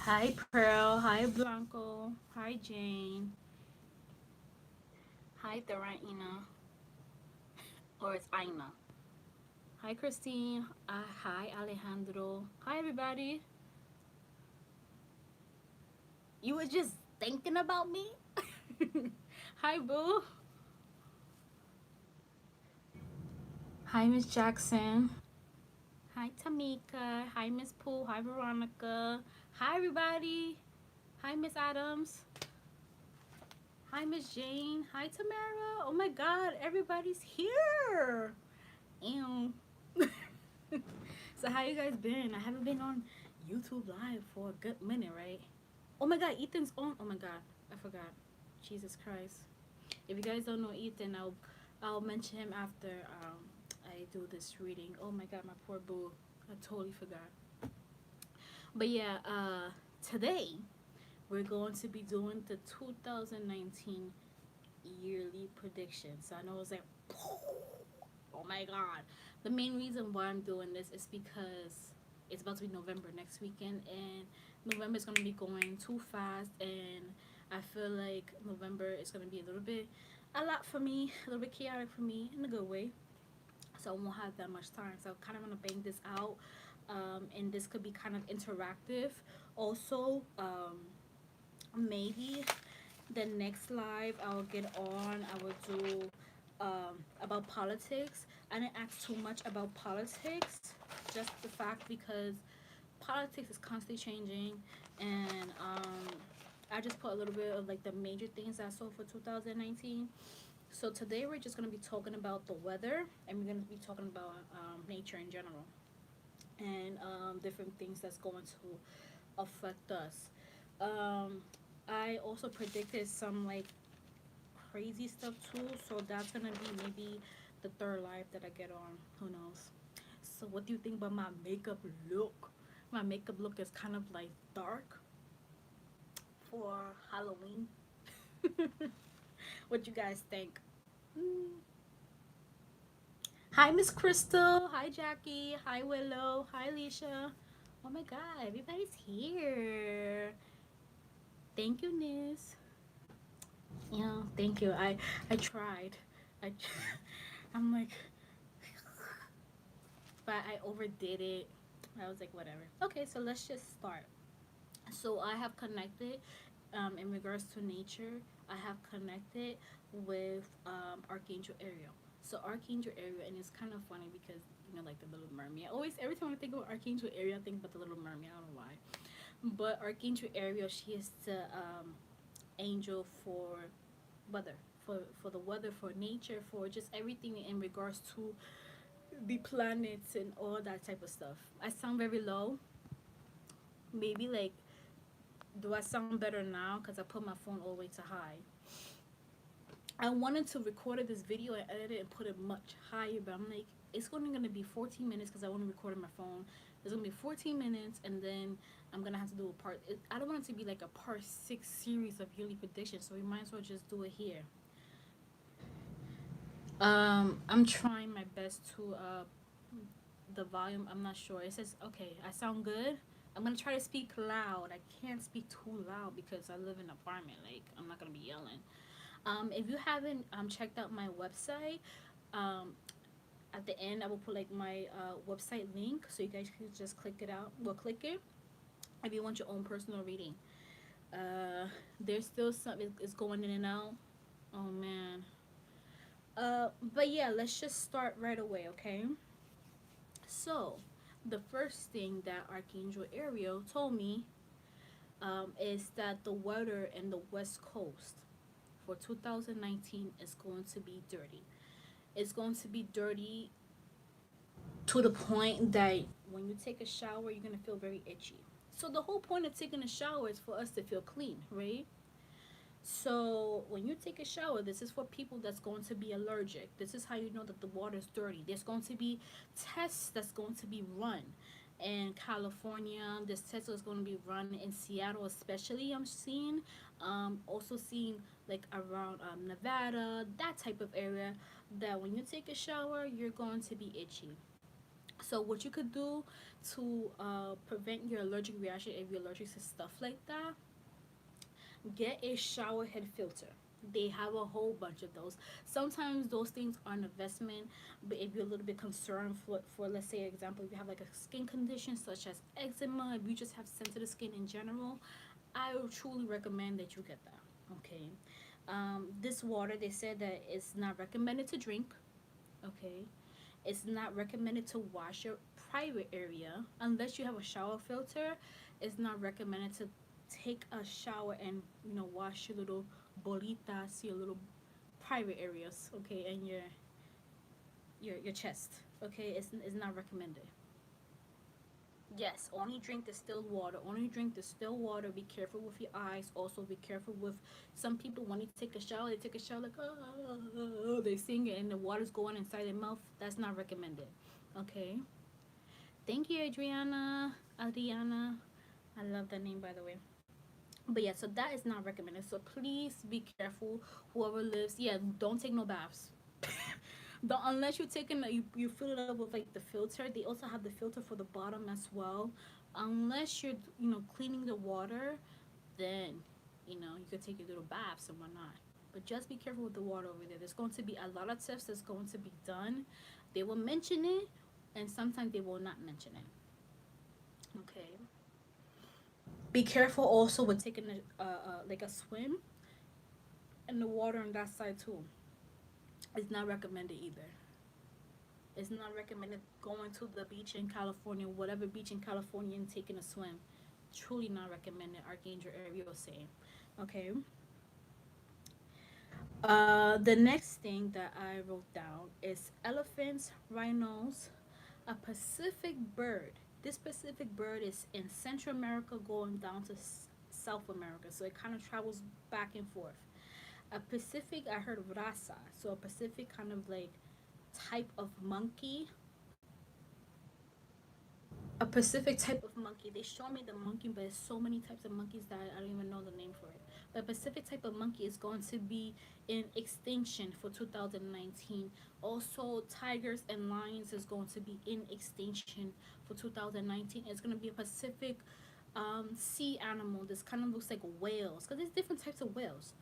Hi Pearl, hi Blanco, hi Jane, hi Theraina, or it's Aina. Hi Christine, hi Alejandro, hi everybody. You were just thinking about me? Hi Boo, hi Miss Jackson, hi Tamika, hi Miss Pooh, hi Veronica, hi everybody, hi Miss Adams, hi Miss Jane, hi Tamara. Oh my god, everybody's here. Ew. So how you guys been? I haven't been on YouTube live for a good minute, right? Oh my god, Ethan's on. Oh my god, I forgot. Jesus Christ. If you guys don't know Ethan, I'll mention him after I do this reading. Oh my god, my poor boo. I totally forgot. But yeah, today we're going to be doing the 2019 yearly predictions. So I know it's like, oh my god. The main reason why I'm doing this is because it's about to be November next weekend, and November is going to be going too fast, and I feel like November is going to be a lot for me, a little bit chaotic for me in a good way. So I won't have that much time. So I kind of want to bang this out, and this could be kind of interactive. Also, maybe the next live I'll get on, I will do about politics. I didn't ask too much about politics, just the fact because politics is constantly changing, and I just put a little bit of like the major things I saw for 2019. So today we're just gonna be talking about the weather, and we're gonna be talking about nature in general, and different things that's going to affect us. Um, I also predicted some like crazy stuff too. So that's gonna be maybe the third live that I get on. Who knows? So what do you think about my makeup look? My makeup look is kind of like dark for Halloween. What you guys think? Mm. Hi Miss Crystal. Hi Jackie. Hi Willow. Hi Alicia. Oh my god, everybody's here. Thank you, Nis. Yeah, thank you. I tried. I I'm like, but I overdid it. I was like, whatever. Okay, so let's just start. So I have connected, in regards to nature. I have connected with Archangel Ariel. So Archangel Ariel, and it's kind of funny because like the Little Mermaid. Always, every time I think about Archangel Ariel, I think about the Little Mermaid. I don't know why, but Archangel Ariel, she is the angel for weather, for the weather, for nature, for just everything in regards to the planets and all that type of stuff. I sound very low. Maybe like, do I sound better now? Because I put my phone all the way to high. I wanted to record this video and edit it and put it much higher, but I'm like, it's only gonna be 14 minutes because I want to record on my phone. It's gonna be 14 minutes, and then I'm gonna have to do a part. I don't want it to be like a part 6 series of yearly predictions, so we might as well just do it here. I'm trying my best to the volume. I'm not sure. It says okay. I sound good. I'm gonna try to speak loud. I can't speak too loud because I live in an apartment. Like, I'm not gonna be yelling. If you haven't checked out my website, um, at the end I will put like my website link so you guys can just click it out. Well, click it if you want your own personal reading. There's still some it's going in and out. Oh man. But yeah, let's just start right away, okay? So, the first thing that Archangel Ariel told me is that the weather in the West Coast for 2019 is going to be dirty. It's going to be dirty to the point that when you take a shower, you're going to feel very itchy. So, the whole point of taking a shower is for us to feel clean, right? So when you take a shower, this is for people that's going to be allergic. This is how you know that the water is dirty. There's going to be tests that's going to be run in California. This test is going to be run in Seattle, especially. I'm seeing, also seeing like around Nevada, that type of area. That when you take a shower, you're going to be itchy. So what you could do to prevent your allergic reaction if you're allergic to stuff like that, get a shower head filter. They have a whole bunch of those. Sometimes those things are an investment, but if you're a little bit concerned for let's say example, if you have like a skin condition such as eczema, if you just have sensitive skin in general, I would truly recommend that you get that. Okay. This water, they said that it's not recommended to drink. Okay. It's not recommended to wash your private area unless you have a shower filter. It's not recommended to take a shower and wash your little bolitas, your little private areas, okay, and your chest, okay. It's not recommended. Yes, only drink distilled water. Only drink distilled water. Be careful with your eyes. Also, be careful with some people when they take a shower. They take a shower like oh, they sing it and the water's going inside their mouth. That's not recommended. Okay. Thank you, Adriana. I love that name, by the way. But yeah, so that is not recommended. So please be careful. Whoever lives, yeah, don't take no baths. Don't, unless you're taking you fill it up with like the filter. They also have the filter for the bottom as well. Unless you're cleaning the water, then you could take your little baths and whatnot. But just be careful with the water over there. There's going to be a lot of tests that's going to be done. They will mention it, and sometimes they will not mention it. Okay. Be careful also with taking like a swim in the water on that side too. It's not recommended either. It's not recommended going to the beach in California, whatever beach in California, and taking a swim. Truly not recommended. Archangel area was saying. Okay. The next thing that I wrote down is elephants, rhinos, a Pacific bird. This Pacific bird is in Central America going down to South America, so it kind of travels back and forth. A Pacific, I heard rasa, so a Pacific kind of like type of monkey, a Pacific type of monkey. They show me the monkey, but there's so many types of monkeys that I don't even know the name for it. But Pacific type of monkey is going to be in extinction for 2019. Also, tigers and lions is going to be in extinction for 2019. It's going to be a Pacific sea animal. This kind of looks like whales because there's different types of whales.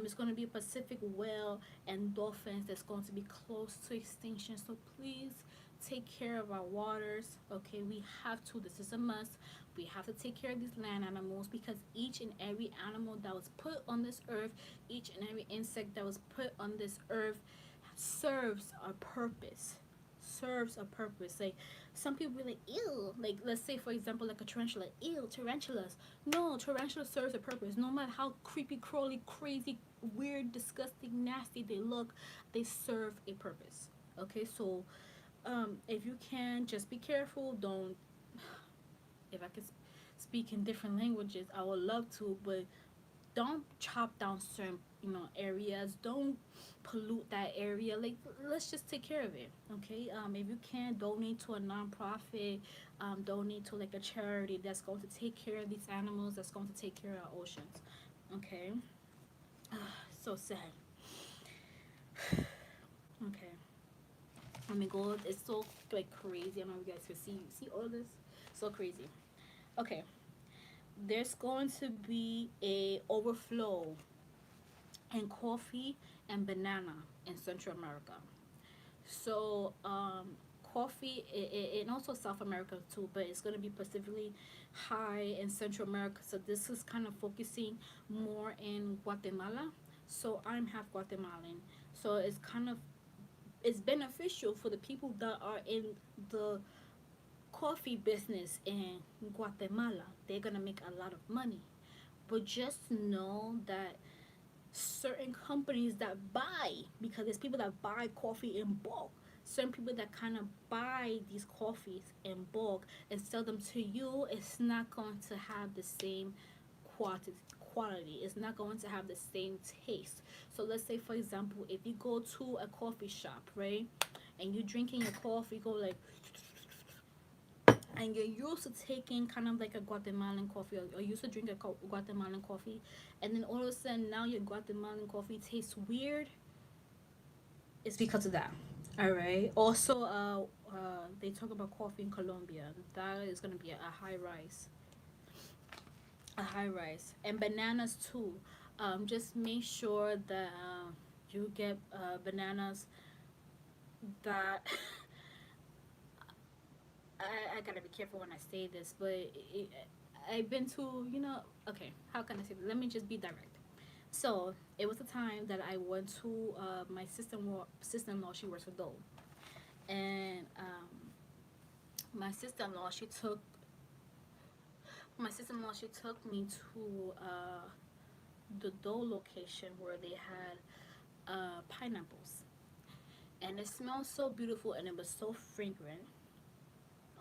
It's going to be a Pacific whale and dolphins that's going to be close to extinction. So please take care of our waters. Okay, we have to. This is a must. We have to take care of these land animals because each and every animal that was put on this earth, each and every insect that was put on this earth serves a purpose. Serves a purpose. Like some people be like, ew. Like let's say for example, like a tarantula. Ew, tarantulas. No, tarantula serves a purpose. No matter how creepy, crawly, crazy, weird, disgusting, nasty they look, they serve a purpose. Okay, so if you can, just be careful. Don't. If I could speak in different languages, I would love to, but don't chop down certain areas. Don't pollute that area. Like let's just take care of it. Okay. If you can, donate to a nonprofit. Donate to like a charity that's going to take care of these animals. That's going to take care of our oceans. Okay. So sad. Okay. Oh my god, it's so like crazy. I don't know if you guys can see all this. So crazy. Okay. There's going to be a overflow in coffee and banana in Central America. So coffee and also South America too, but it's going to be specifically high in Central America. So this is kind of focusing more in Guatemala. So I'm half Guatemalan. So it's beneficial for the people that are in the coffee business in Guatemala. They're gonna make a lot of money. But just know that certain companies that buy, because there's people that buy coffee in bulk, certain people that kind of buy these coffees in bulk and sell them to you, it's not going to have the same quality. It's not going to have the same taste. So let's say for example, if you go to a coffee shop, right, and you're drinking your coffee, go like, and you're used to taking kind of like a Guatemalan coffee, or used to drink a Guatemalan coffee, and then all of a sudden now your Guatemalan coffee tastes weird, it's because of that. All right. Also, they talk about coffee in Colombia. That is gonna be a high rise, and bananas too. Just make sure that you get bananas that I gotta be careful when I say this, but I've been to, okay, how can I say this? Let me just be direct. So it was a time that I went to my sister-in-law. She works for Dole, and my sister-in-law she took she took me to the Dole location where they had pineapples, and it smelled so beautiful and it was so fragrant.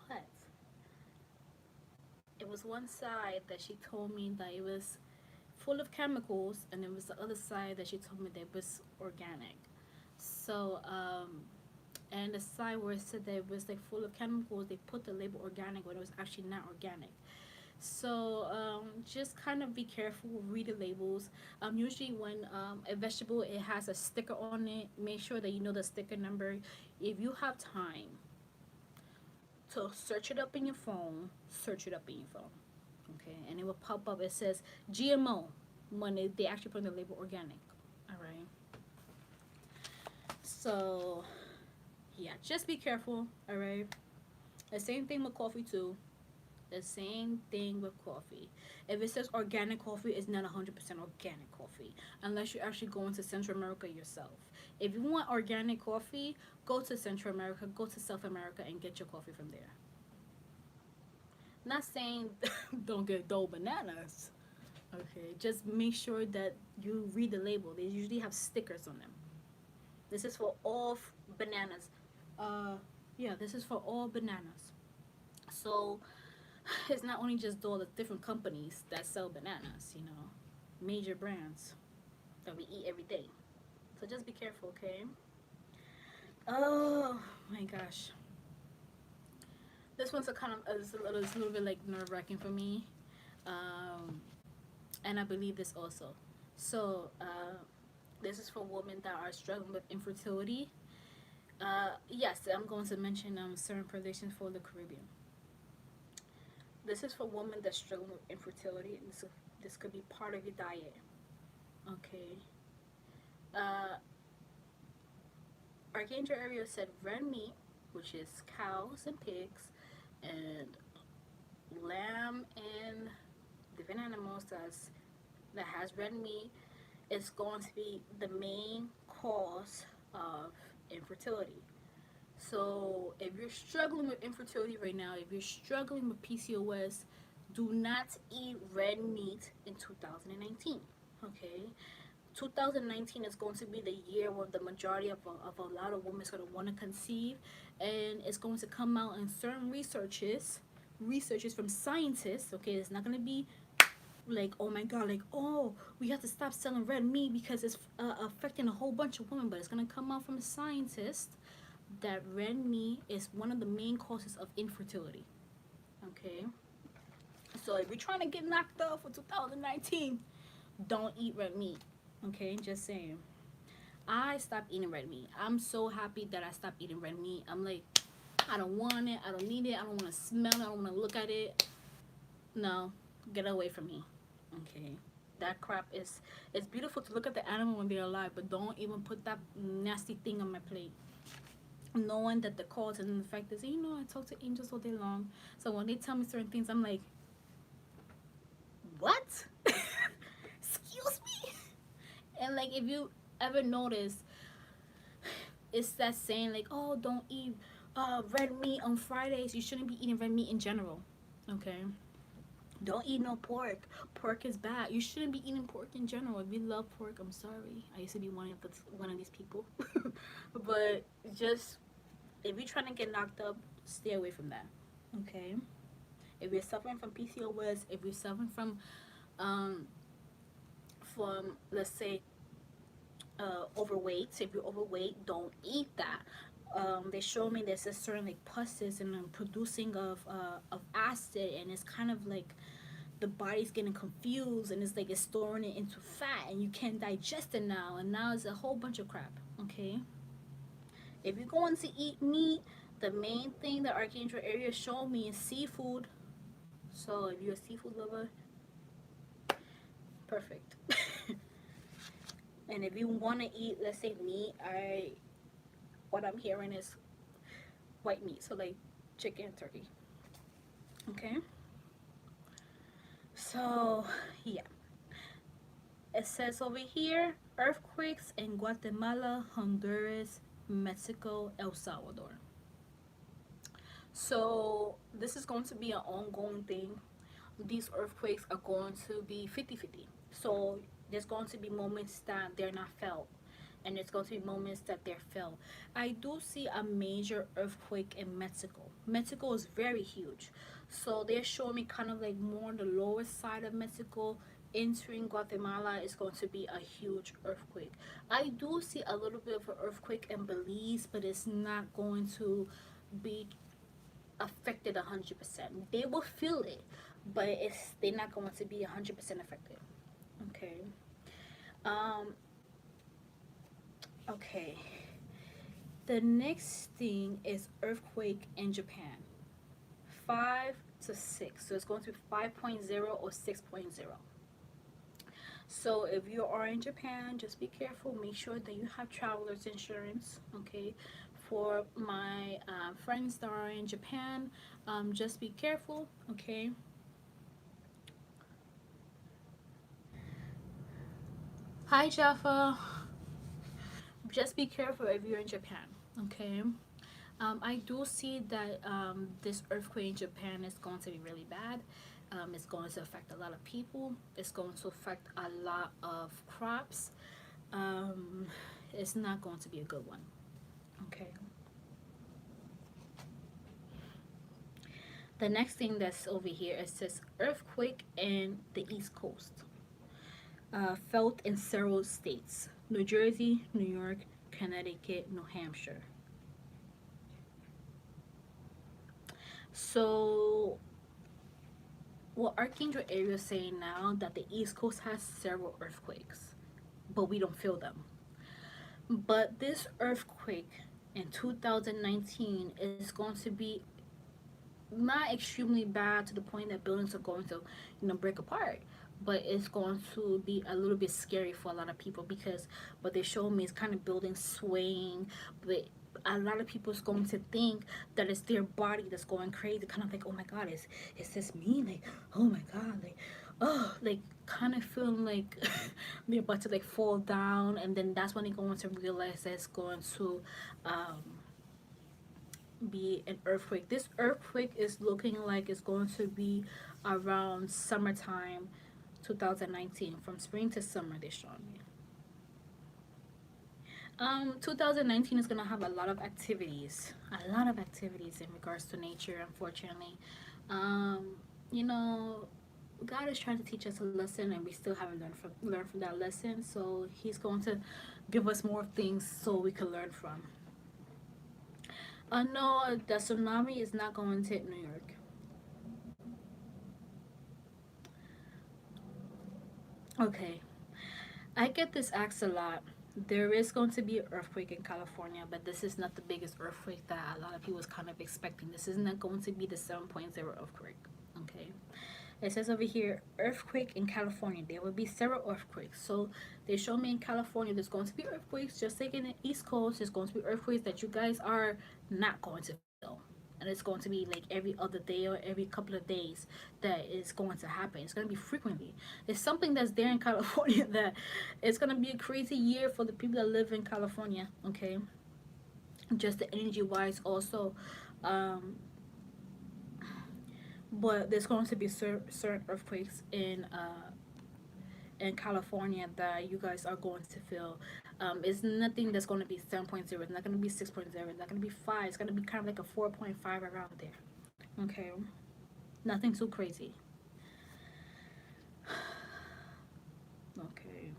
But it was one side that she told me that it was full of chemicals, and it was the other side that she told me that it was organic. So, and the side where it said that it was like full of chemicals, they put the label organic when it was actually not organic. So just kind of be careful, read the labels. Usually when a vegetable it has a sticker on it, make sure that you know the sticker number. If you have time to search it up in your phone, search it up in your phone. Okay, and it will pop up. It says GMO when they actually put on the label organic. All right. So yeah, just be careful. All right. The same thing with coffee too. The same thing with coffee. If it says organic coffee, it's not 100% organic coffee unless you're actually going to Central America yourself. If you want organic coffee, go to Central America, go to South America, and get your coffee from there. Not saying don't get Dole bananas. Okay, just make sure that you read the label. They usually have stickers on them. This is for all bananas. Uh, yeah, this is for all bananas. So it's not only just Dole, the different companies that sell bananas. Major brands that we eat every day. So just be careful, okay? Oh my gosh. This one's it's a little bit like nerve wracking for me, um, and I believe this also. So this is for women that are struggling with infertility. Yes, I'm going to mention certain predictions for the Caribbean. This is for women that struggle with infertility. This could be part of your diet. Okay. Uh, Archangel area said red meat, which is cows and pigs, and lamb and different animals that has red meat is going to be the main cause of infertility. So if you're struggling with infertility right now, if you're struggling with PCOS, do not eat red meat in 2019. Okay, 2019 is going to be the year where the majority of a lot of women is going to want to conceive, and it's going to come out in certain researches from scientists. Okay, it's not going to be like, oh my god, like, oh, we have to stop selling red meat because it's affecting a whole bunch of women, but it's going to come out from a scientist that red meat is one of the main causes of infertility. Okay, so if you're trying to get knocked up for 2019, don't eat red meat. Okay, just saying. I stopped eating red meat. I'm so happy that I stopped eating red meat. I'm like, I don't want it. I don't need it. I don't want to smell it. I don't want to look at it. No, get away from me. Okay, that crap is. It's beautiful to look at the animal when they're alive, but don't even put that nasty thing on my plate. Knowing that the cause and the effect is, I talk to angels all day long. So when they tell me certain things, I'm like, what? Excuse me? And like, if you ever notice, it's that saying like, oh, don't eat red meat on Fridays. You shouldn't be eating red meat in general. Okay, don't eat no pork. Pork is bad. You shouldn't be eating pork in general. If you love pork, I'm sorry. I used to be one of these people. But just, if you're trying to get knocked up, stay away from that. Okay, if you're suffering from PCOS, if you're suffering from let's say overweight. So if you're overweight, don't eat that. They show me there's a certain like puses and producing of acid, and it's kind of like the body's getting confused, and it's like it's storing it into fat, and you can't digest it now, and now it's a whole bunch of crap. Okay, if you're going to eat meat, The main thing the Archangel area showed me is seafood. So if you're a seafood lover, perfect. And if you want to eat, let's say meat, I what I'm hearing is white meat, so like chicken, turkey. Okay. So yeah, it says over here earthquakes in Guatemala, Honduras, Mexico, El Salvador. So this is going to be an ongoing thing. These earthquakes are going to be 50-50. So there's going to be moments that they're not felt, and there's going to be moments that they're felt. I do see a major earthquake in Mexico. Mexico is very huge. So they're showing me kind of like more on the lower side of Mexico. Entering Guatemala is going to be a huge earthquake. I do see a little bit of an earthquake in Belize, but it's not going to be affected 100%. They will feel it, but they're not going to be 100% affected. Okay. Um. Okay. The next thing is earthquake in Japan. 5 to 6. So it's going to be 5.0 or 6.0. So if you are in Japan, just be careful. Make sure that you have traveler's insurance. Okay. For my friends that are in Japan, just be careful. Okay. Hi, Jaffa. Just be careful if you're in Japan. Okay. I do see that this earthquake in Japan is going to be really bad. It's going to affect a lot of people. It's going to affect a lot of crops. Um, it's not going to be a good one. Okay. The next thing that's over here, it says earthquake in the East Coast. Felt in several states: New Jersey, New York, Connecticut, New Hampshire. So what Archangel area is saying now that the East Coast has several earthquakes, but we don't feel them. But this earthquake in 2019 is going to be not extremely bad to the point that buildings are going to, break apart. But it's going to be a little bit scary for a lot of people because what they show me is kind of buildings swaying, but a lot of people is going to think that it's their body that's going crazy, kind of like, oh my god, is this me? Like, oh my god, like, oh, like kind of feeling like they're about to like fall down, and then that's when they're going to realize that it's going to be an earthquake. This earthquake is looking like it's going to be around summertime 2019, from spring to summer, they're showing me. 2019 is gonna have a lot of activities in regards to nature. Unfortunately, um, you know, God is trying to teach us a lesson, and we still haven't learned from that lesson. So He's going to give us more things so we can learn from. No, the tsunami is not going to hit New York. Okay, I get this asked a lot. There is going to be an earthquake in California, but this is not the biggest earthquake that a lot of people is kind of expecting. This is not going to be the 7.0 earthquake. Okay. It says over here, earthquake in California. There will be several earthquakes. So they show me in California there's going to be earthquakes. Just like in the East Coast, there's going to be earthquakes that you guys are not going to feel. And it's going to be like every other day or every couple of days that is going to happen. It's going to be frequently. There's something that's there in California that it's going to be a crazy year for the people that live in California. Okay. Just the energy wise also. Um, but there's going to be certain earthquakes in California that you guys are going to feel. It's nothing that's going to be 7.0. It's not going to be 6.0. It's not going to be 5. It's going to be kind of like a 4.5 around there. Okay, nothing too crazy. Okay.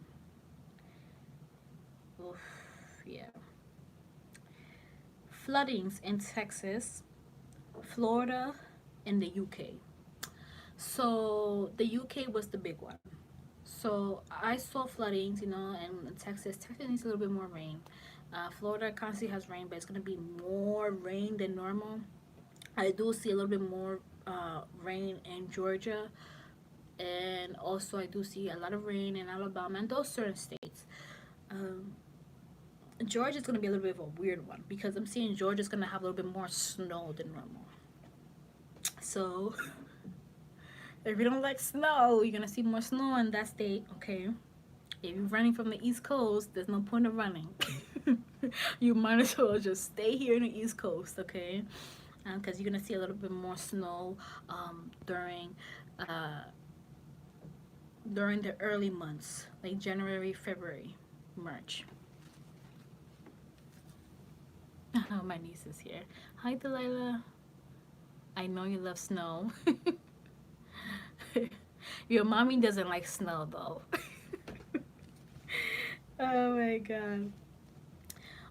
Oof, yeah. Floodings in Texas, Florida, and the UK. So the UK was the big one. So I saw floodings, in Texas. Texas needs a little bit more rain. Florida constantly has rain, but it's gonna be more rain than normal. I do see a little bit more rain in Georgia, and also I do see a lot of rain in Alabama and those certain states. Um, Georgia's gonna be a little bit of a weird one because I'm seeing Georgia's gonna have a little bit more snow than normal. So if you don't like snow, you're gonna see more snow in that state. Okay. If you're running from the East Coast, there's no point of running. You might as well just stay here in the East Coast, okay? Because you're gonna see a little bit more snow during uh, during the early months, like January, February, March. Oh, my niece is here. Hi, Delilah. I know you love snow. Your mommy doesn't like snow though. Oh my god.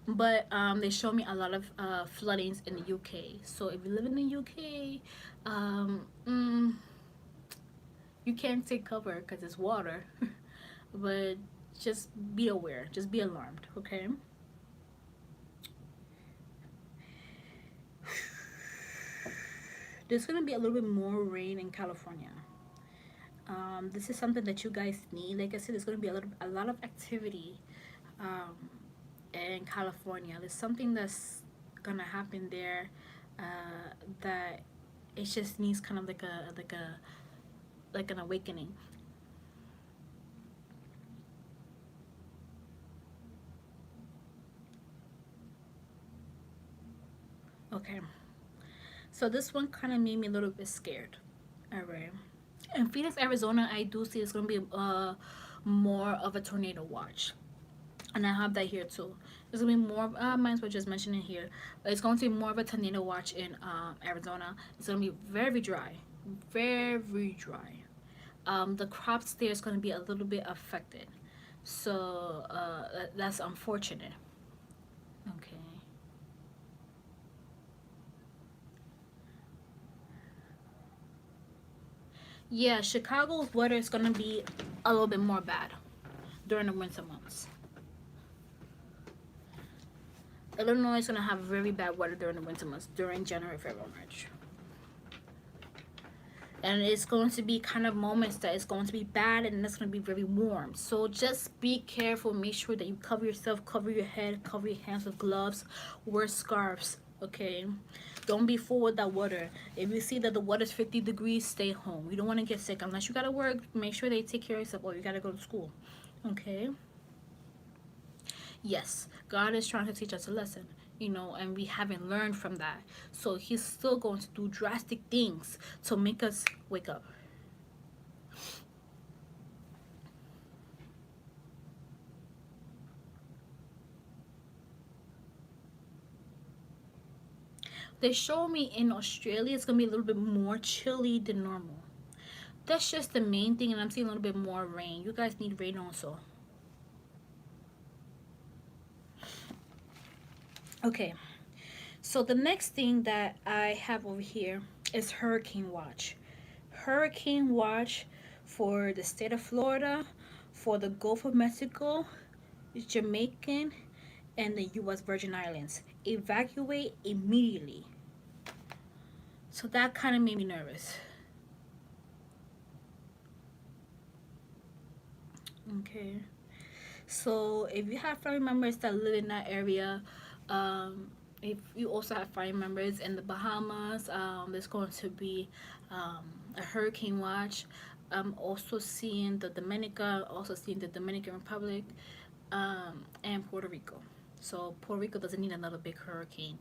But they show me a lot of floodings in the UK. So if you live in the UK, you can't take cover because it's water. But just be aware, just be alarmed, okay? There's gonna be a little bit more rain in California. This is something that you guys need. Like I said, there's gonna be a lot of activity um, in California. There's something that's gonna happen there that it just needs kind of like an awakening. Okay, so this one kind of made me a little bit scared. All right. In Phoenix, Arizona, I do see it's gonna be more of a tornado watch, and I have that here too. There's gonna be more. Mine's what just mentioning here, but it's going to be more of a tornado watch in Arizona. It's gonna be very dry, very dry. The crops there is gonna be a little bit affected, so that's unfortunate. Okay. Yeah, Chicago's weather is gonna be a little bit more bad during the winter months. Illinois is gonna have very bad weather during the winter months, during January, February, March. And it's going to be kind of moments that it's going to be bad and it's going to be very warm. So just be careful. Make sure that you cover yourself, cover your head, cover your hands with gloves, wear scarves, okay? Don't be full with that water. If you see that the water's 50 degrees, stay home. You don't want to get sick. Unless you got to work, make sure they take care of yourself or you got to go to school, okay? Yes, God is trying to teach us a lesson, you know, and we haven't learned from that. So he's still going to do drastic things to make us wake up. They show me in Australia it's going to be a little bit more chilly than normal. That's just the main thing, and I'm seeing a little bit more rain. You guys need rain also. Okay, so the next thing that I have over here is hurricane watch. Hurricane watch for the state of Florida, for the Gulf of Mexico, Jamaican, and the U.S. Virgin Islands. Evacuate immediately. So that kind of made me nervous. Okay. So if you have family members that live in that area, if you also have family members in the Bahamas, there's going to be a hurricane watch. I'm also seeing the Dominica, also seeing the Dominican Republic, and Puerto Rico. So Puerto Rico doesn't need another big hurricane.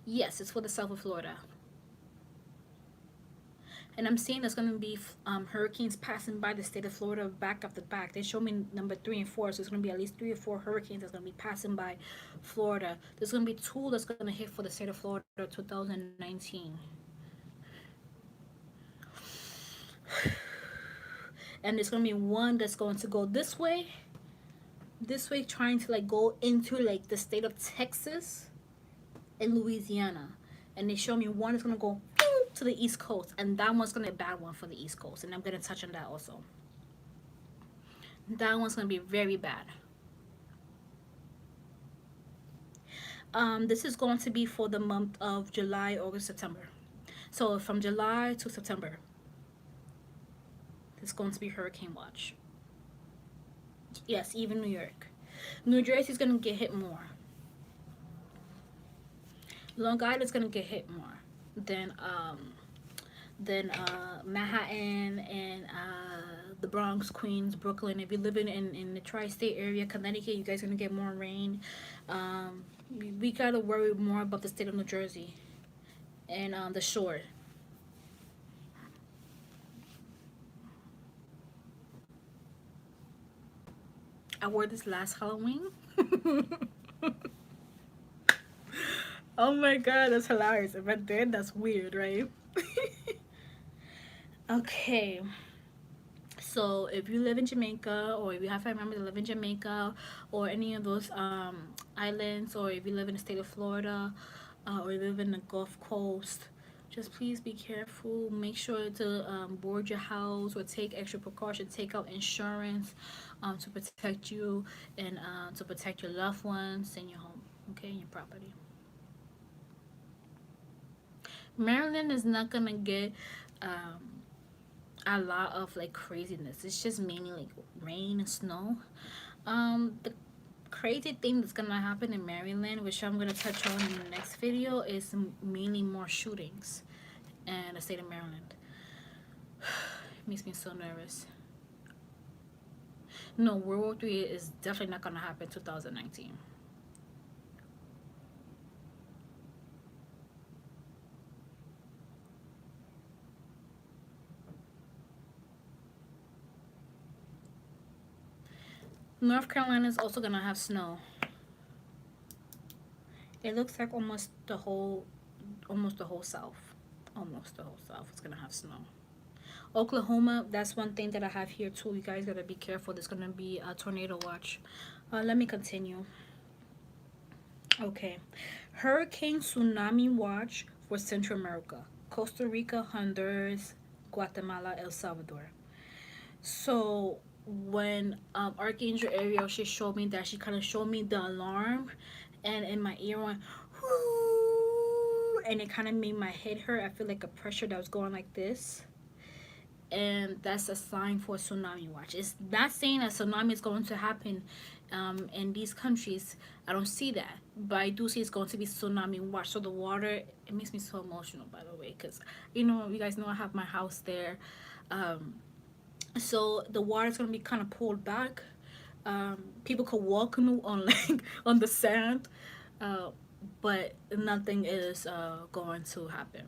Yes, it's for the south of Florida. And I'm seeing there's going to be hurricanes passing by the state of Florida back up the back. They show me number 3 and 4, so it's going to be at least 3 or 4 hurricanes that's going to be passing by Florida. There's going to be 2 that's going to hit for the state of Florida 2019. And there's going to be 1 that's going to go this way, trying to like go into like the state of Texas and Louisiana. And they show me 1 that's going to go to the East Coast, and that one's gonna be a bad one for the East Coast, and I'm gonna touch on that also. That one's gonna be very bad. This is going to be for the month of July, August, September. So from July to September, it's going to be hurricane watch. Yes, even New York. New Jersey's going to get hit more. Long Island's going to get hit more than Manhattan and the Bronx, Queens, Brooklyn. If you're living in the tri-state area, Connecticut, you guys are gonna get more rain. We gotta worry more about the state of New Jersey and the shore. I wore this last Halloween. Oh my god, that's hilarious. If I did, that's weird, right? Okay. So if you live in Jamaica, or if you have family members that live in Jamaica, or any of those islands, or if you live in the state of Florida, or you live in the Gulf Coast, just please be careful. Make sure to board your house or take extra precautions. Take out insurance to protect you and to protect your loved ones and your home, okay, and your property. Maryland is not gonna get a lot of like craziness. It's just mainly like rain and snow. The crazy thing that's gonna happen in Maryland, which I'm gonna touch on in the next video, is mainly more shootings in the state of Maryland. It makes me so nervous. No, World War III is definitely not gonna happen in 2019. North Carolina is also gonna have snow. It looks like almost the whole South. Almost the whole South is gonna have snow. Oklahoma, that's one thing that I have here too. You guys gotta be careful. There's gonna be a tornado watch. Let me continue. Okay. Hurricane tsunami watch for Central America. Costa Rica, Honduras, Guatemala, El Salvador. So when Archangel Ariel, she showed me that, she kind of showed me the alarm, and in my ear went whoo, and it kind of made my head hurt. I feel like a pressure that was going like this, and that's a sign for a tsunami watch. It's not saying a tsunami is going to happen in these countries. I don't see that, but I do see it's going to be tsunami watch. So the water, it makes me so emotional, by the way, because you guys know I have my house there. So the water is going to be kind of pulled back. People could walk on like on the sand, but nothing is going to happen.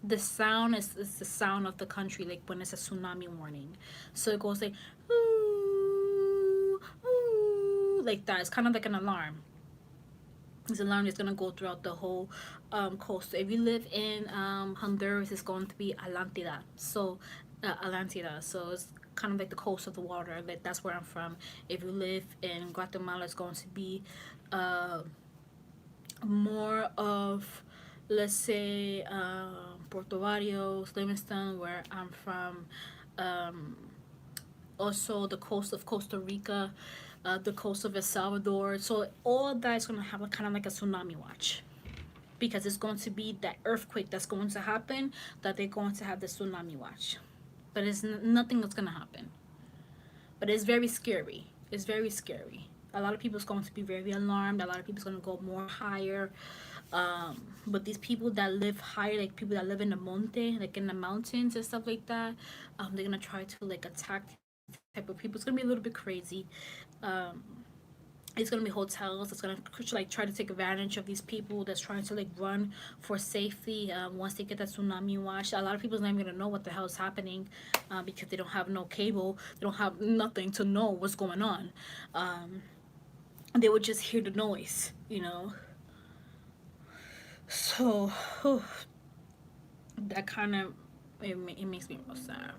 The sound is the sound of the country, like when it's a tsunami warning. So it goes like ooh, ooh, like that. It's kind of like an alarm. This alarm is gonna go throughout the whole coast. So if you live in Honduras, it's going to be Atlantida. So Atlantida. So it's kind of like the coast of the water. Like that's where I'm from. If you live in Guatemala, it's going to be more of, let's say, Puerto Barrios, Livingston, where I'm from. Um, Also the coast of Costa Rica, the coast of El Salvador. So all that is going to have a kind of like a tsunami watch, because it's going to be that earthquake that's going to happen, that they're going to have the tsunami watch. But it's nothing that's going to happen. But it's very scary. It's very scary. A lot of people is going to be very alarmed. A lot of people is going to go more higher. But these people that live higher, like people that live in the monte, like in the mountains and stuff like that, they're gonna try to like attack type of people. It's gonna be a little bit crazy. Um, it's gonna be hotels that's gonna like try to take advantage of these people that's trying to like run for safety. Once they get that tsunami watch, a lot of people's not even gonna know what the hell is happening, because they don't have no cable, they don't have nothing to know what's going on. They would just hear the noise. So that kind of it makes me real sad.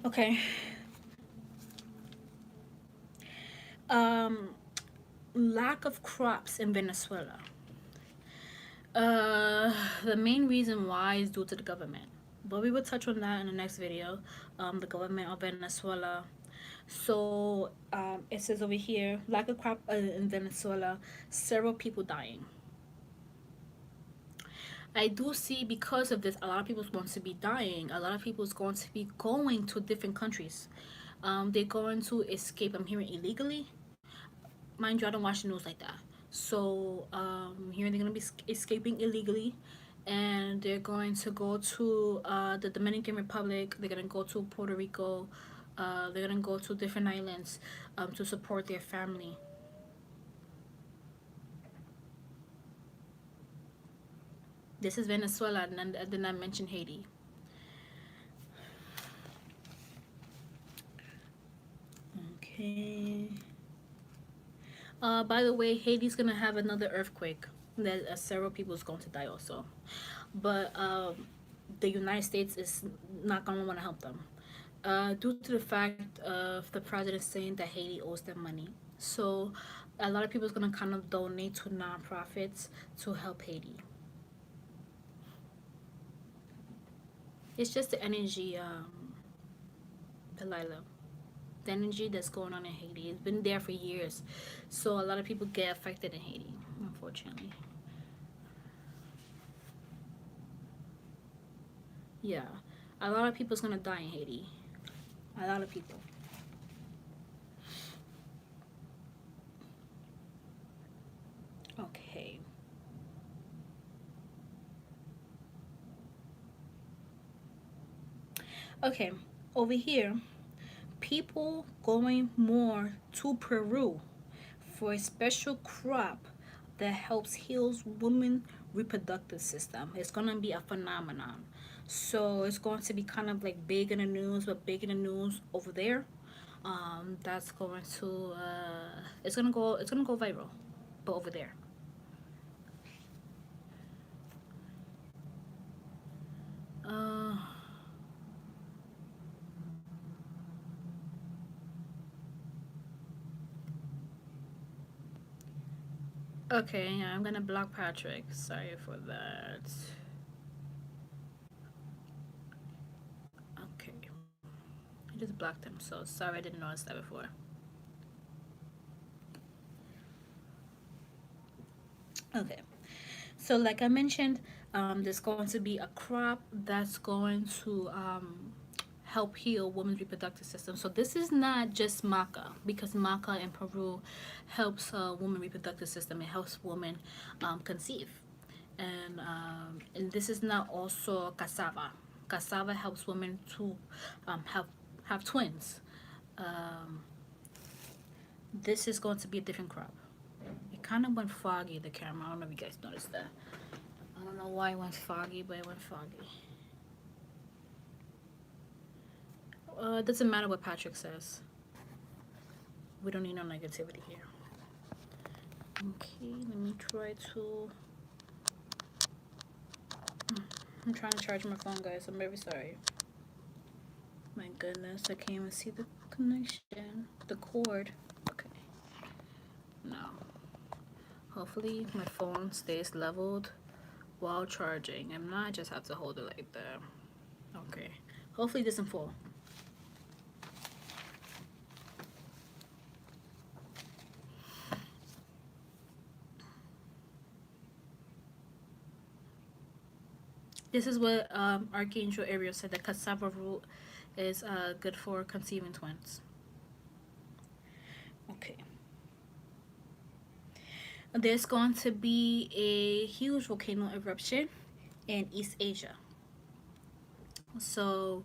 Okay. Um, Lack of crops in Venezuela. The main reason why is due to the government, but we will touch on that in the next video. The government of Venezuela. So it says over here, lack of crop in Venezuela, several people dying. I do see because of this, a lot of people want to be dying. A lot of people is going to be going to different countries. They're going to escape. I'm hearing illegally. Mind you, I don't watch the news like that. So I'm hearing they're going to be escaping illegally, and they're going to go to the Dominican Republic. They're going to go to Puerto Rico. They're going to go to different islands to support their family. This is Venezuela, and I did not mention Haiti. Okay. By the way, Haiti's gonna have another earthquake. That several people is going to die also, but the United States is not gonna want to help them, due to the fact of the president saying that Haiti owes them money. So, a lot of people is gonna kind of donate to nonprofits to help Haiti. It's just the energy, Delilah. The energy that's going on in Haiti. It's been there for years. So a lot of people get affected in Haiti, unfortunately. Yeah. A lot of people's gonna die in Haiti. A lot of people. Okay. Okay. Over here, people going more to Peru for a special crop that helps heals women reproductive system. It's gonna be a phenomenon. So it's going to be kind of like big in the news, but big in the news over there. That's going to it's gonna go viral, but over there. Uh, okay, yeah, I'm gonna block Patrick. Sorry for that. Okay, I just blocked him. So sorry, I didn't notice that before. Okay. So, like I mentioned, there's going to be a crop that's going to help heal women's reproductive system. So this is not just maca, because maca in Peru helps women reproductive system. It helps women conceive, and this is not also cassava. Cassava helps women to have twins. Um, this is going to be a different crop. It kind of went foggy, the camera. I don't know if you guys noticed that. I don't know why it went foggy, but it went foggy. It doesn't matter what Patrick says. We don't need no negativity here. Okay, let me try to. I'm trying to charge my phone, guys. I'm very sorry. My goodness, I can't even see the connection. The cord. Okay. No. Hopefully, my phone stays leveled while charging. If not, I just have to hold it like that. Okay. Hopefully, it doesn't fall. This is what Archangel Ariel said, that cassava root is good for conceiving twins. Okay. There's going to be a huge volcano eruption in East Asia. So,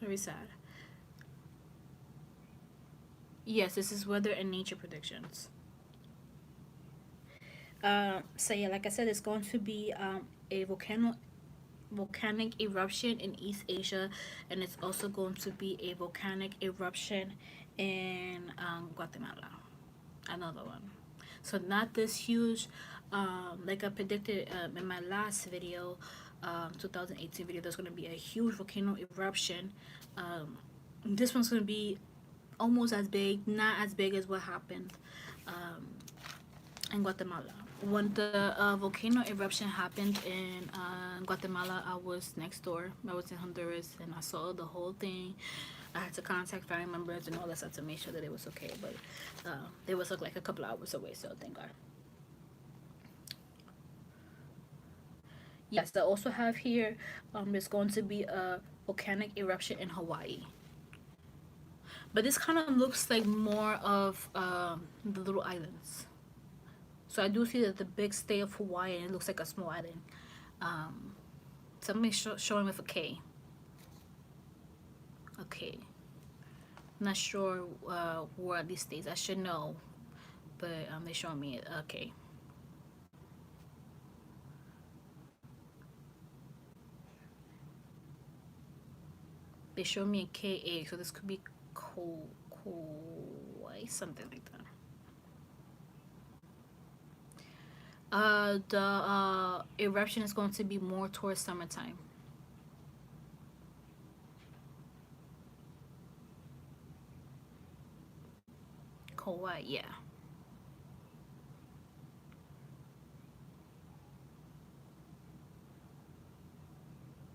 very sad. Yes, this is weather and nature predictions. So yeah, like I said, it's going to be a volcanic eruption in East Asia, and it's also going to be a volcanic eruption in Guatemala. Another one. So not this huge, like I predicted in my last video, 2018 video. There's going to be a huge volcano eruption. This one's going to be almost as big, not as big as what happened um, in Guatemala. When the volcano eruption happened in Guatemala, I was next door. I was in Honduras, and I saw the whole thing. I had to contact family members and all that stuff to make sure that it was okay. But it was like a couple hours away, so thank God. Yes, they also have here. There's going to be a volcanic eruption in Hawaii, but this kind of looks like more of the little islands. So I do see that the big state of Hawaii, and it looks like a small island. Um, Something showing with a K. Okay, I'm not sure where these states. I should know, but they're showing me it. Okay. They showed me a KA, so this could be something like that. The eruption is going to be more towards summertime. Kauai, yeah.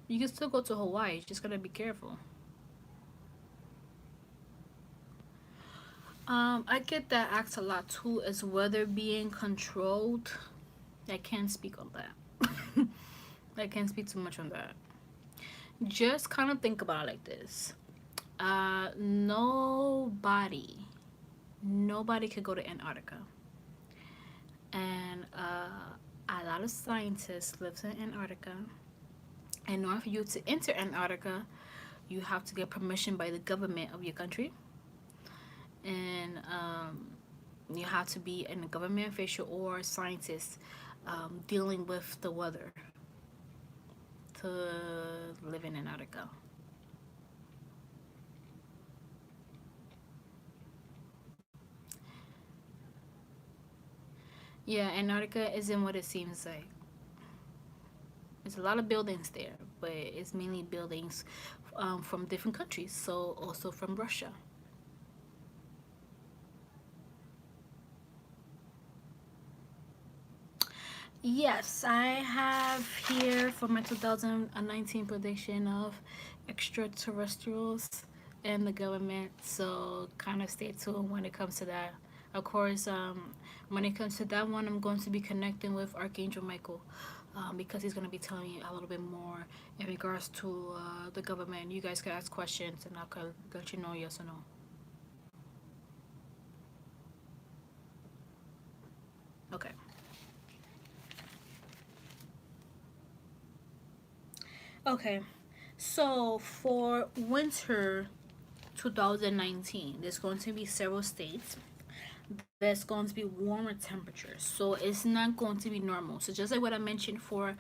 You can still go to Hawaii, you just gotta be careful. I get that asked a lot too. Is weather being controlled? I can't speak on that. I can't speak too much on that. Just kind of think about it like this. Nobody could go to Antarctica, and a lot of scientists live in Antarctica. In order for you to enter Antarctica, you have to get permission by the government of your country, and you have to be a government official or scientist dealing with the weather to live in Antarctica. Yeah, Antarctica isn't what it seems like. There's a lot of buildings there, but it's mainly buildings from different countries, so also from Russia. Yes, I have here for my 2019 prediction of extraterrestrials and the government. So kind of stay tuned when it comes to that. Of course, when it comes to that one, I'm going to be connecting with Archangel Michael because he's going to be telling me a little bit more in regards to the government. You guys can ask questions and I'll let you know yes or no. Okay. Okay. So for winter 2019, there's going to be several states. There's going to be warmer temperatures, so it's not going to be normal. So just like what I mentioned for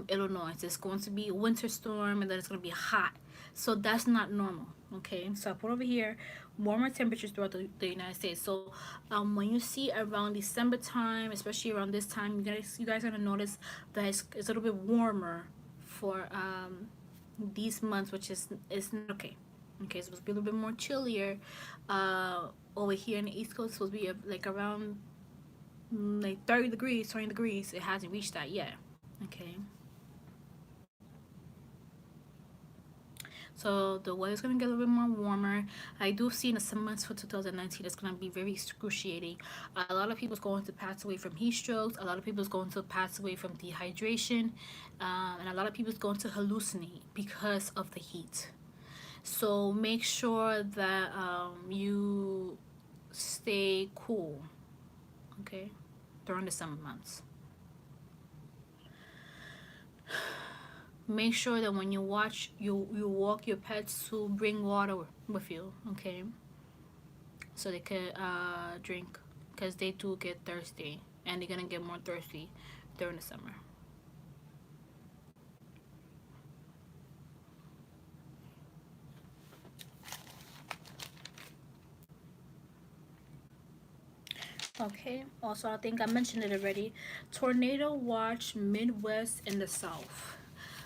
Illinois, it's going to be a winter storm and then it's going to be hot. So that's not normal. Okay, so I put over here warmer temperatures throughout the United States. So when you see around December time, especially around this time, you guys are gonna notice that it's a little bit warmer for these months, which is not okay. Okay, it's supposed to be a little bit more chillier. Over here in the East Coast, it's supposed to be like around like 30 degrees, 20 degrees. It hasn't reached that yet. Okay. So the weather's gonna get a little bit more warmer. I do see in the summer months for 2019 it's gonna be very excruciating. A lot of people's going to pass away from heat strokes. A lot of people's going to pass away from dehydration, and a lot of people's going to hallucinate because of the heat. So make sure that you stay cool, okay, during the summer months. Make sure that when you you walk your pets to bring water with you, okay, so they can drink, because they do get thirsty and they're gonna get more thirsty during the summer. Okay, also I think I mentioned it already. Tornado watch Midwest and the South.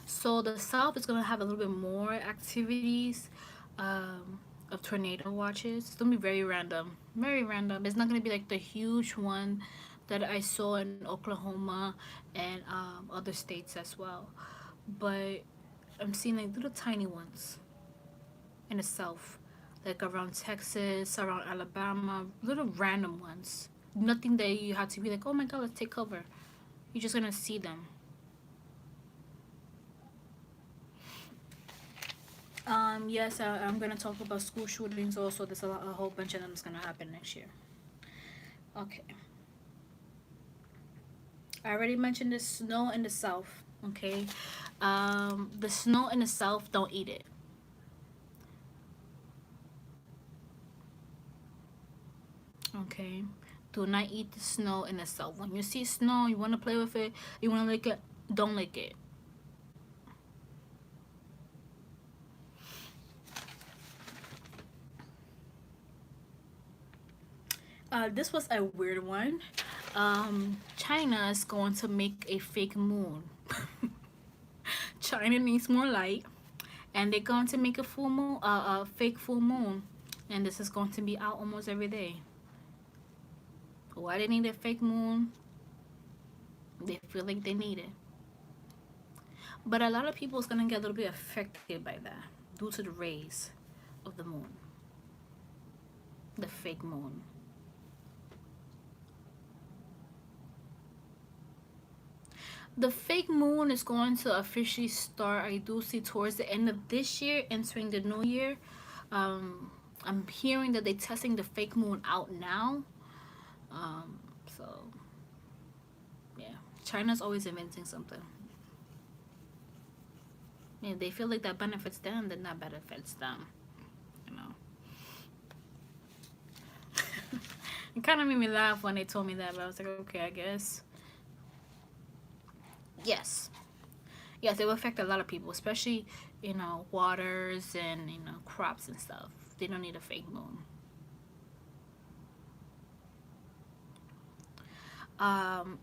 So the South is gonna have a little bit more activities of tornado watches. It's gonna be very random, very random. It's not gonna be like the huge one that I saw in Oklahoma and other states as well. But I'm seeing like little tiny ones in the South. like around Texas, around Alabama, little random ones. Nothing that you have to be like, oh my god, let's take cover. You're just gonna see them. Yes, I'm gonna talk about school shootings also. There's a whole bunch of them that's gonna happen next year. Okay. I already mentioned the snow in the south. Okay. The snow in the south, don't eat it. Okay. Do not eat the snow in the south. When you see snow, you wanna play with it, you wanna lick it, don't lick it. This was a weird one. China is going to make a fake moon. China needs more light, and they're going to make a full moon, a fake full moon, and this is going to be out almost every day. Why they need a fake moon? They feel like they need it, but a lot of people is gonna get a little bit affected by that due to the rays of the moon, the fake moon. The fake moon is going to officially start, I do see, towards the end of this year, entering the new year. I'm hearing that they're testing the fake moon out now. So, yeah. China's always inventing something. If they feel like that benefits them, then that benefits them. You know. It kind of made me laugh when they told me that, but I was like, okay, I guess. Yes. Yes, it will affect a lot of people, especially, waters and, crops and stuff. They don't need a fake moon.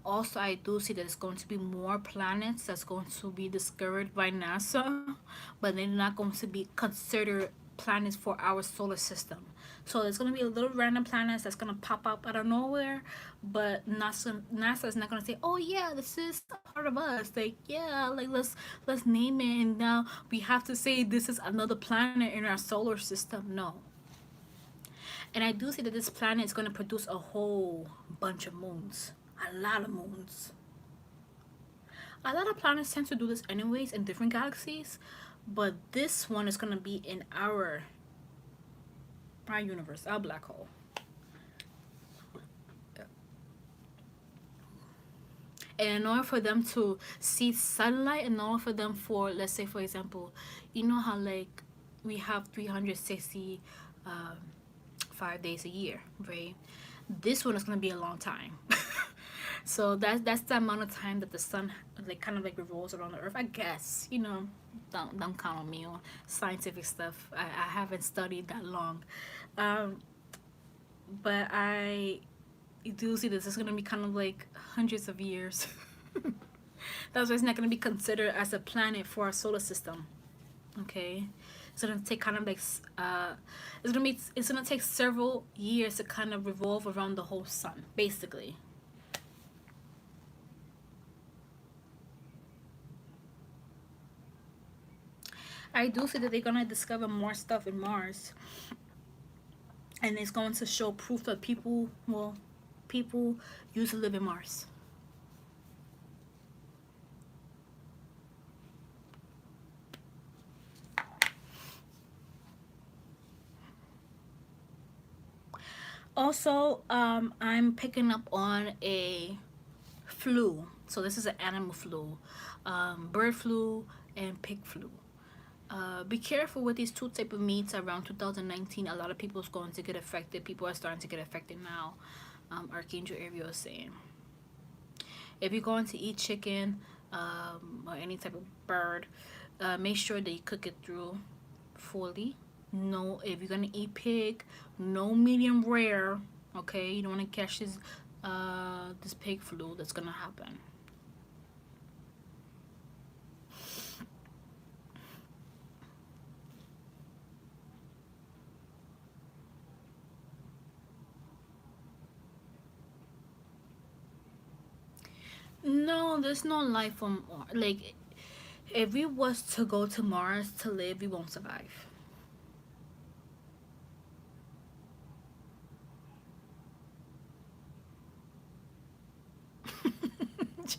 Also, I do see that there's going to be more planets that's going to be discovered by NASA, but they're not going to be considered planets for our solar system. So there's going to be a little random planets that's going to pop up out of nowhere, but NASA is not going to say, "Oh yeah, this is a part of us." Like, yeah, like let's name it, and now we have to say this is another planet in our solar system. No. And I do see that this planet is going to produce a whole bunch of moons. A lot of moons. A lot of planets tend to do this anyways in different galaxies, but this one is going to be in our universe, our black hole. And in order for them to see sunlight, in order for them for, let's say, for example, you know how like we have 360 5 days a year, right? This one is going to be a long time. So that's the amount of time that the sun like kind of like revolves around the earth, I guess. Don't count on me on scientific stuff. I haven't studied that long. But I do see this is going to be kind of like hundreds of years. That's why it's not going to be considered as a planet for our solar system. Okay, it's gonna take kind of like it's gonna take several years to kind of revolve around the whole sun, basically. I do see that they're gonna discover more stuff in Mars, and it's going to show proof that people used to live in Mars. Also, I'm picking up on a flu. So this is an animal flu, bird flu and pig flu. Be careful with these two type of meats. Around 2019, a lot of people is going to get affected. People are starting to get affected now. Archangel area is saying, if you're going to eat chicken or any type of bird, make sure that you cook it through fully. No, if you're gonna eat pig, no medium rare. Okay, you don't want to catch this pig flu that's gonna happen. No, there's no life on Mars. Like, if we was to go to Mars to live, we won't survive.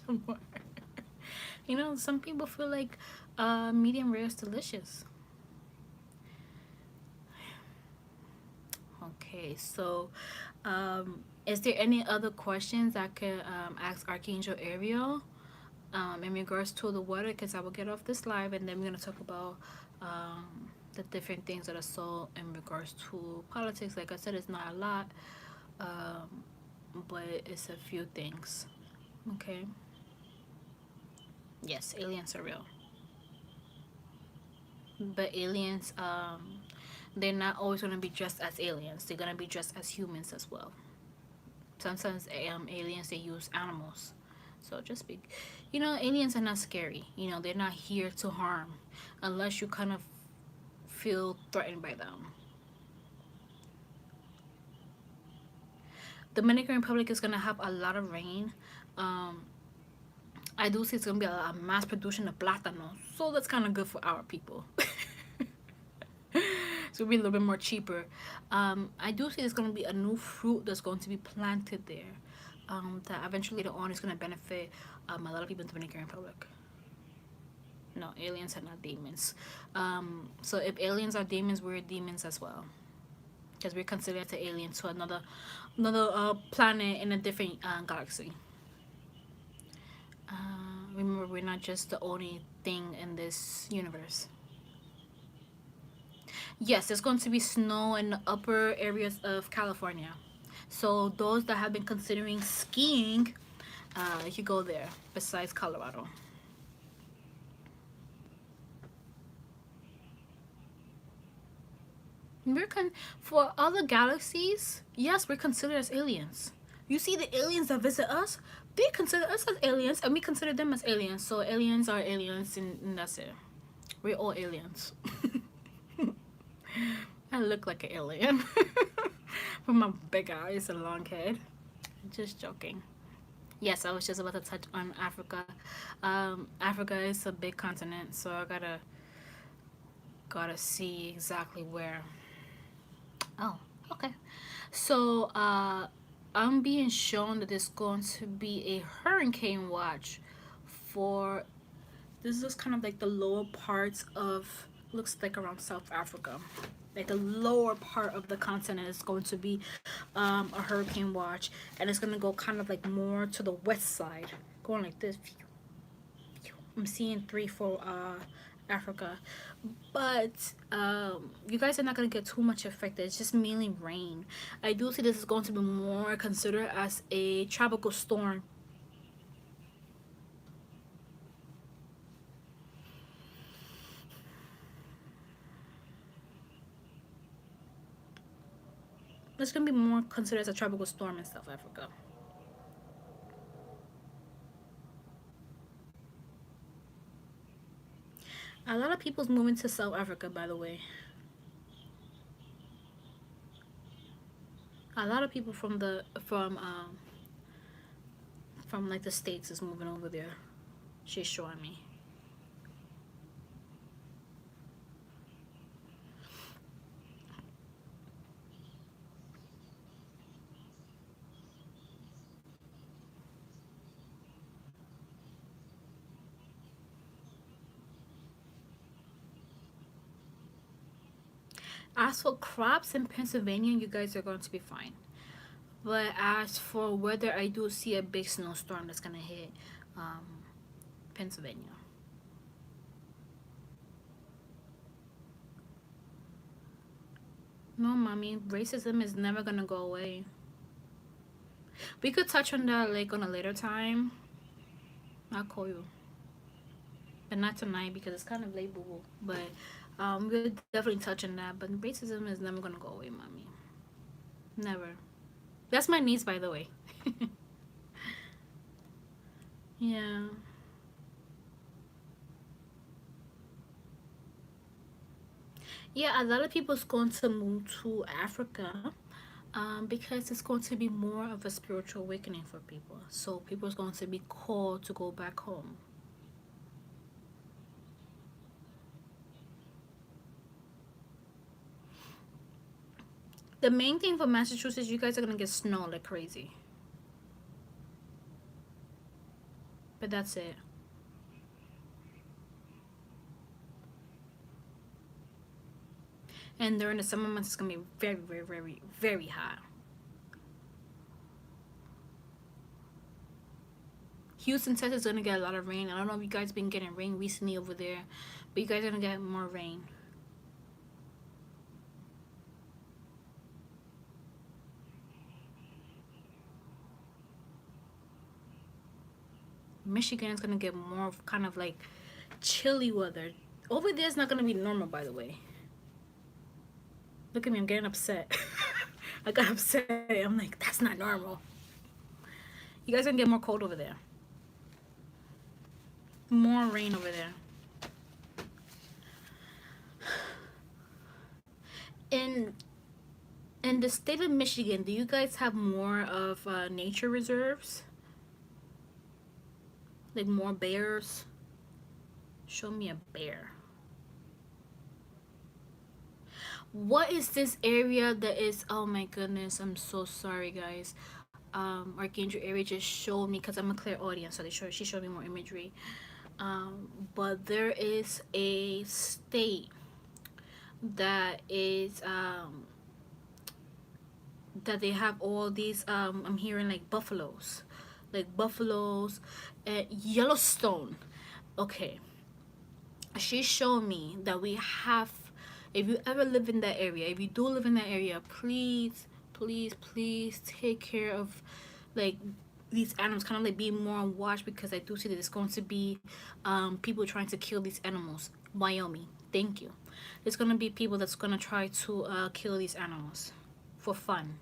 more. You know, some people feel like medium rare is delicious. Okay, so is there any other questions I could ask Archangel Ariel in regards to the water? Because I will get off this live and then we're going to talk about the different things that I saw in regards to politics. Like I said, it's not a lot, um, but it's a few things. Okay. Yes, aliens are real. But aliens, they're not always going to be dressed as aliens. They're going to be dressed as humans as well. Sometimes aliens, they use animals. So just be, you know, aliens are not scary. You know, they're not here to harm unless you kind of feel threatened by them. Dominican Republic is going to have a lot of rain. Um, I do see it's going to be a mass production of plátano. So that's kind of good for our people. So it'll be a little bit more cheaper. I do see there's going to be a new fruit that's going to be planted there. That eventually later on is going to benefit a lot of people in the Dominican Republic. No, aliens are not demons. So if aliens are demons, we're demons as well, because we're considered an alien to another planet in a different galaxy. Remember, we're not just the only thing in this universe. Yes, there's going to be snow in the upper areas of California. So those that have been considering skiing, you could go there. Besides Colorado. For other galaxies, yes, we're considered as aliens. You see the aliens that visit us, they consider us as aliens, and we consider them as aliens. So aliens are aliens, and that's it. We're all aliens. I look like an alien with my big eyes and long head. Just joking. Yes, I was just about to touch on Africa. Africa is a big continent, so I gotta see exactly where. Oh, okay. So I'm being shown that there's going to be a hurricane watch for, this is kind of like the lower parts of, looks like around South Africa. Like the lower part of the continent is going to be a hurricane watch, and it's gonna go kind of like more to the west side, going like this. I'm seeing three for Africa, but you guys are not gonna get too much affected. It's just mainly rain. I do see this is going to be more considered as a tropical storm. It's gonna be more considered as a tropical storm in South Africa. A lot of people's moving to South Africa, by the way. A lot of people from like the states is moving over there. She's showing me. As for crops in Pennsylvania, you guys are going to be fine. But as for weather, I do see a big snowstorm that's gonna hit Pennsylvania. No, mommy, racism is never gonna go away. We could touch on that like on a later time. I'll call you, but not tonight because it's kind of late, boo boo. But we'll definitely touch on that. But racism is never gonna go away, mommy. Never. That's my niece, by the way. Yeah. Yeah, a lot of people's going to move to Africa because it's going to be more of a spiritual awakening for people. So people's going to be called to go back home. The main thing for Massachusetts, you guys are going to get snow like crazy. but that's it. And during the summer months, it's gonna be very, very, very, very hot. Houston, Texas is gonna get a lot of rain. I don't know if you guys been getting rain recently over there, but you guys are gonna get more rain. Michigan is gonna get more of kind of like chilly weather. Over there, it's not gonna be normal, by the way. Look at me, I'm getting upset. I got upset. I'm like, that's not normal. You guys gonna get more cold over there. More rain over there. In in the state of Michigan, do you guys have more of nature reserves? Like more bears? Show me a bear. What is this area that is? Oh my goodness, I'm so sorry, guys. Archangel area just showed me because I'm a clear audience, so she showed me more imagery. But there is a state that is that they have all these I'm hearing like buffaloes and Yellowstone. Okay, she showed me that we have, if you ever live in that area, if you do live in that area, please, please, please take care of like these animals, kind of like being more on watch, because I do see that it's going to be people trying to kill these animals. Wyoming, thank you. There's going to be people that's going to try to kill these animals for fun.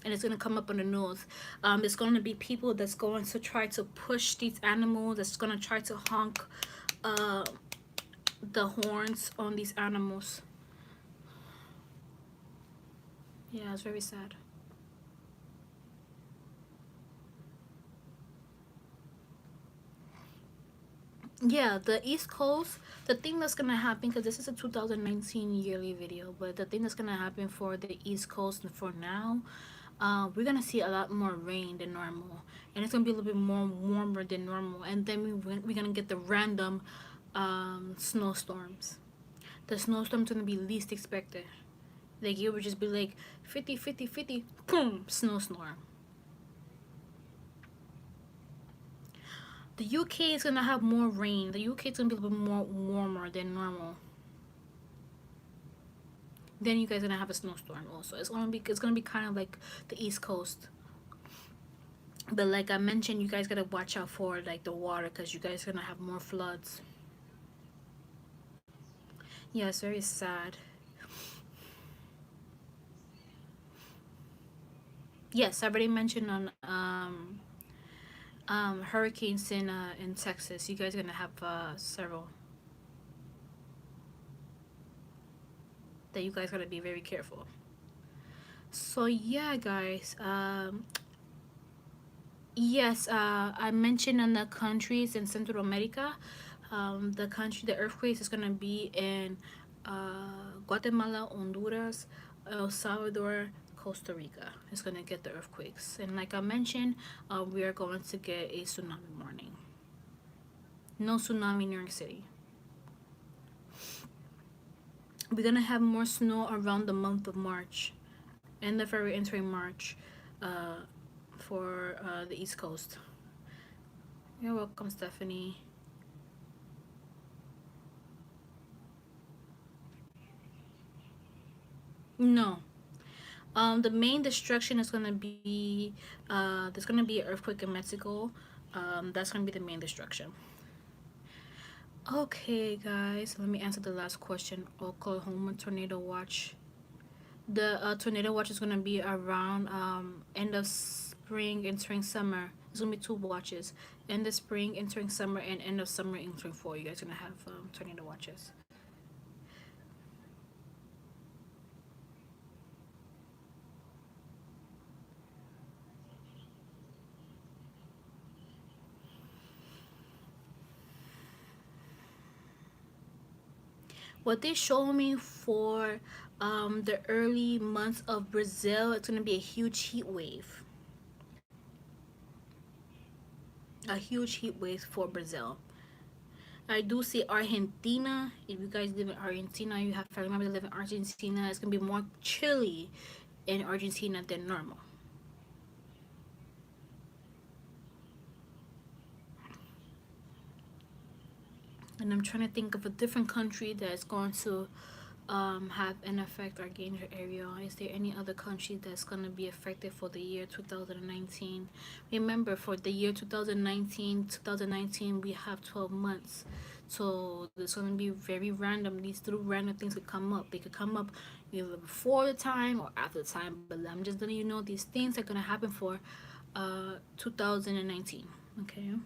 And it's gonna come up on the news. There's gonna be people that's going to try to push these animals. That's gonna try to honk uh, the horns on these animals. Yeah, it's very sad. Yeah, the East Coast. The thing that's gonna happen, because this is a 2019 yearly video, but the thing that's gonna happen for the East Coast for now, we're gonna see a lot more rain than normal, and it's gonna be a little bit more warmer than normal, and then we're gonna get the random snowstorms. The snowstorm's gonna be least expected. Like it would just be like 50, 50, 50, boom, snowstorm. The UK is gonna have more rain. The UK is gonna be a little bit more warmer than normal. Then you guys are gonna have a snowstorm also. It's gonna be kind of like the East Coast. But like I mentioned, you guys gotta watch out for like the water, because you guys are gonna have more floods. Yeah, it's very sad. Yes, I already mentioned on hurricanes in Texas. You guys are gonna have several that you guys gotta be very careful. So yeah, guys. Yes, I mentioned on the countries in Central America. The earthquakes is gonna be in Guatemala, Honduras, El Salvador, Costa Rica. It's gonna get the earthquakes, and like I mentioned, we are going to get a tsunami warning. No tsunami in New York City. We're gonna have more snow around the month of March, end of February, entering March, uh, for the East Coast. You're welcome, Stephanie. No. The main destruction is gonna be there's gonna be an earthquake in Mexico. That's gonna be the main destruction. Okay, guys, let me answer the last question. Oklahoma tornado watch. The tornado watch is gonna be around end of spring, entering summer. It's gonna be two watches: end of spring, entering summer, and end of summer, entering fall. You guys are gonna have tornado watches. What they show me for the early months of Brazil, it's gonna be a huge heat wave. A huge heat wave for Brazil. I do see Argentina. If you guys live in Argentina, you have family members that live in Argentina. It's gonna be more chilly in Argentina than normal. And I'm trying to think of a different country that's going to have an effect Archangel area. Is there any other country that's going to be affected for the year 2019? Remember, for the year 2019, we have 12 months. So there's going to be very random. These little random things could come up. They could come up either before the time or after the time. But I'm just letting you know these things are going to happen for 2019. Okay.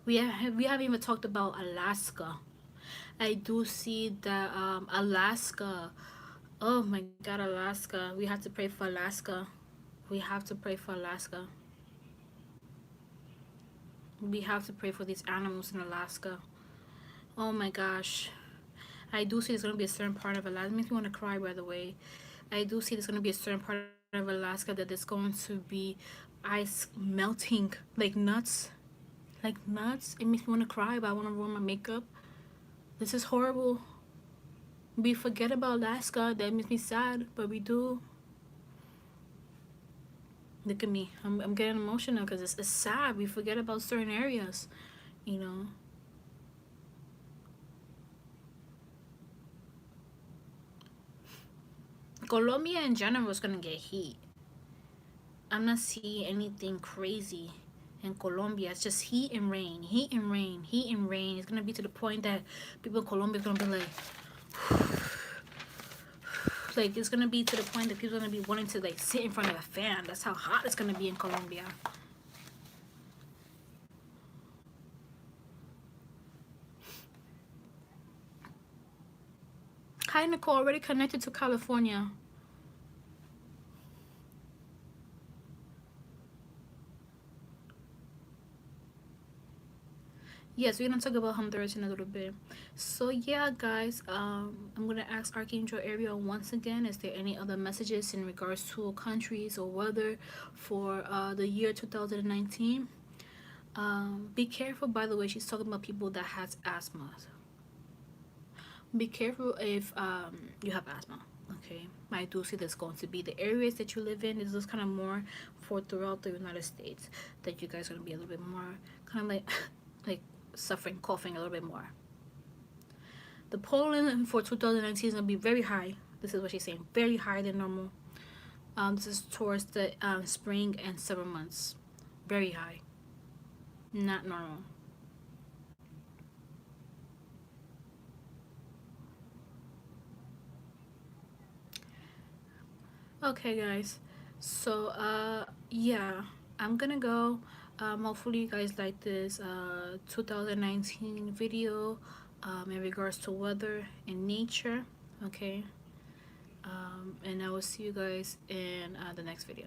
We haven't even talked about Alaska. I do see that Alaska. Oh my God, Alaska. We have to pray for Alaska. We have to pray for Alaska. We have to pray for these animals in Alaska. Oh my gosh. I do see there's gonna be a certain part of Alaska. It makes me want to cry, by the way. I do see there's gonna be a certain part of Alaska that is going to be ice melting like nuts. Like nuts. It makes me want to cry, but I want to ruin my makeup. This is horrible. We forget about Alaska. That makes me sad, but we do. Look at me. I'm getting emotional because it's sad. We forget about certain areas, you know. Colombia in general is going to get heat. I'm not seeing anything crazy in Colombia. It's just heat and rain, heat and rain, heat and rain. It's gonna be to the point that people in Colombia are gonna be like it's gonna be to the point that people are gonna be wanting to like sit in front of a fan. That's how hot it's gonna be in Colombia. Hi Nicole, already connected to California. Yes, we're gonna talk about Honduras in a little bit. So yeah, guys, I'm gonna ask Archangel Ariel once again, is there any other messages in regards to countries or weather for the year 2019? Be careful, by the way, she's talking about people that has asthma. Be careful if you have asthma. Okay, I do see there's going to be the areas that you live in. This is kind of more for throughout the United States that you guys are gonna be a little bit more kind of like like suffering, coughing a little bit more. The pollen for 2019 is gonna be very high. This is what she's saying, very higher than normal. This is towards the spring and summer months, very high, not normal. Okay, guys. So, yeah, I'm gonna go. Hopefully, you guys like this 2019 video in regards to weather and nature. Okay. And I will see you guys in the next video.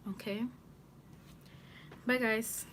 Okay. Bye, guys.